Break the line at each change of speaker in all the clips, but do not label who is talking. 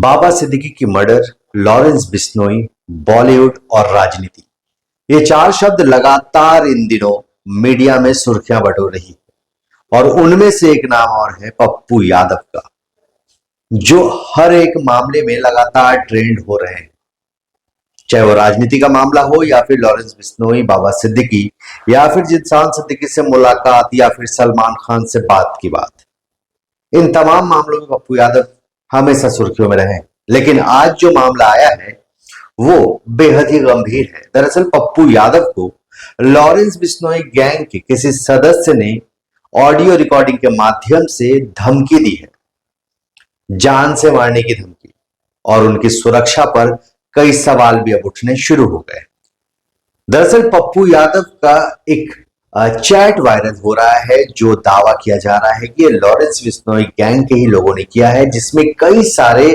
बाबा सिद्दीकी की murder, Lawrence Bishnoi, Bollywood और राजनीति, ये चार शब्द लगातार इन दिनों मीडिया में सुर्खियां बटोर रही है। और उनमें से एक नाम और है पप्पू यादव का, जो हर एक मामले में लगातार ट्रेंड हो रहे हैं, चाहे वो राजनीति का मामला हो या फिर लॉरेंस बिश्नोई, बाबा सिद्दीकी, या फिर जिनसान सिद्दीकी से मुलाकात, या फिर सलमान खान से बात की बात। इन तमाम मामलों में पप्पू यादव हमेशा सुर्खियों में रहे। लेकिन आज जो मामला आया है वो बेहद ही गंभीर है। दरअसल पप्पू यादव को लॉरेंस बिश्नोई गैंग के किसी सदस्य ने ऑडियो रिकॉर्डिंग के माध्यम से धमकी दी है, जान से मारने की धमकी, और उनकी सुरक्षा पर कई सवाल भी अब उठने शुरू हो गए। दरअसल पप्पू यादव का एक चैट वायरल हो रहा है, जो दावा किया जा रहा है कि ये लॉरेंस बिश्नोई गैंग के ही लोगों ने किया है, जिसमें कई सारे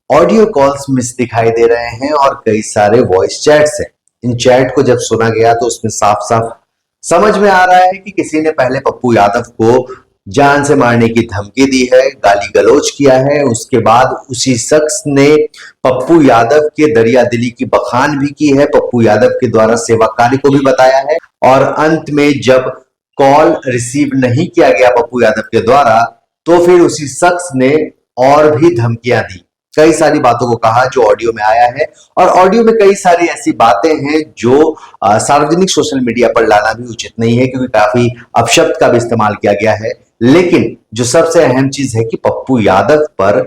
ऑडियो कॉल्स मिस दिखाई दे रहे हैं और कई सारे वॉइस चैट्स हैं। इन चैट को जब सुना गया तो उसमें साफ साफ समझ में आ रहा है कि किसी ने पहले पप्पू यादव को जान से मारने की धमकी दी है, गाली गलौज किया है। उसके बाद उसी शख्स ने पप्पू यादव के दरिया दिली की बखान भी की है, पप्पू यादव के द्वारा सेवा कार्य को भी बताया है। और अंत में जब कॉल रिसीव नहीं किया गया पप्पू यादव के द्वारा, तो फिर उसी शख्स ने और भी धमकियां दी, कई सारी बातों को कहा जो ऑडियो में आया है। और ऑडियो में कई सारी ऐसी बातें हैं जो सार्वजनिक सोशल मीडिया पर लाना भी उचित नहीं है, क्योंकि काफी अपशब्द का भी इस्तेमाल किया गया है। लेकिन जो सबसे अहम चीज है कि पप्पू यादव पर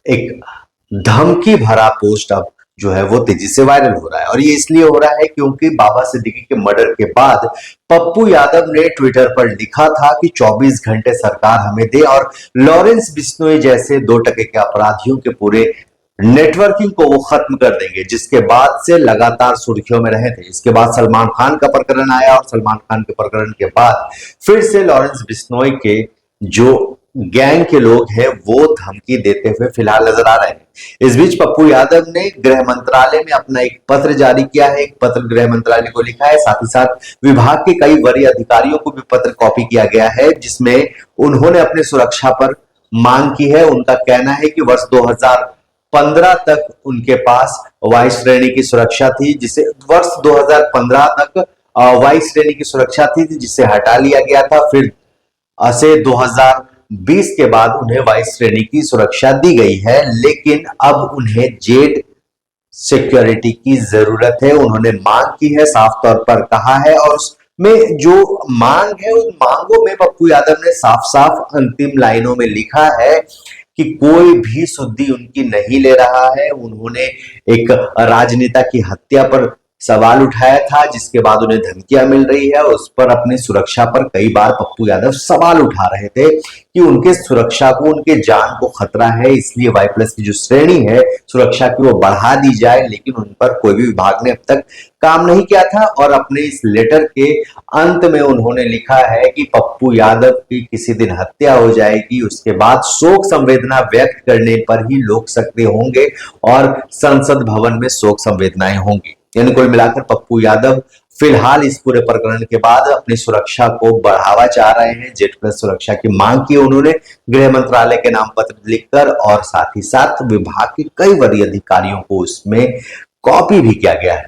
एक धमकी भरा पोस्ट अब जो है वो तेजी से वायरल हो रहा है। और ये इसलिए हो रहा है क्योंकि बाबा सिद्दीकी के मर्डर के बाद पप्पू यादव ने ट्विटर पर लिखा था कि 24 घंटे सरकार हमें दे और लॉरेंस बिश्नोई जैसे 2 टके के अपराधियों के पूरे नेटवर्किंग को वो खत्म कर देंगे, जिसके बाद से लगातार सुर्खियों में रहे थे। इसके बाद सलमान खान का प्रकरण आया और सलमान खान के प्रकरण के बाद फिर से लॉरेंस बिश्नोई के जो गैंग के लोग हैं वो धमकी देते हुए फिलहाल नजर आ रहे हैं। इस बीच पप्पू यादव ने गृह मंत्रालय में अपना एक पत्र जारी किया है, एक पत्र गृह मंत्रालय को लिखा है, साथ ही साथ विभाग के कई वरीय अधिकारियों को भी पत्र कॉपी किया गया है, जिसमें उन्होंने अपने सुरक्षा पर मांग की है। उनका कहना है कि वर्ष 2015 तक उनके पास वाइस श्रेणी की सुरक्षा थी, जिसे वर्ष 2015 तक वाइस श्रेणी की सुरक्षा थी, जिसे हटा लिया गया था। फिर से 2020 के बाद उन्हें वाइस श्रेणी की सुरक्षा दी गई है, लेकिन अब उन्हें जेड सिक्योरिटी की जरूरत है। उन्होंने मांग की है, साफ तौर पर कहा है, और उसमें जो मांग है उन मांगों में पप्पू यादव ने साफ साफ अंतिम लाइनों में लिखा है कि कोई भी सुद्धि उनकी नहीं ले रहा है। उन्होंने एक राजनेता की हत्या पर सवाल उठाया था, जिसके बाद उन्हें धमकियां मिल रही है। उस पर अपनी सुरक्षा पर कई बार पप्पू यादव सवाल उठा रहे थे कि उनके सुरक्षा को, उनके जान को खतरा है, इसलिए वाई प्लस की जो श्रेणी है सुरक्षा की वो बढ़ा दी जाए। लेकिन उन पर कोई भी विभाग ने अब तक काम नहीं किया था। और अपने इस लेटर के अंत में उन्होंने लिखा है कि पप्पू यादव की किसी दिन हत्या हो जाएगी, उसके बाद शोक संवेदना व्यक्त करने पर ही लोग सक्रिय होंगे और संसद भवन में शोक संवेदनाएं होंगी। यानी कुल मिलाकर पप्पू यादव फिलहाल इस पूरे प्रकरण के बाद अपनी सुरक्षा को बढ़ावा चाह रहे हैं। जेड प्लस सुरक्षा की मांग की उन्होंने गृह मंत्रालय के नाम पत्र लिखकर, और साथ ही साथ विभाग के कई वरीय अधिकारियों को उसमें कॉपी भी किया गया है।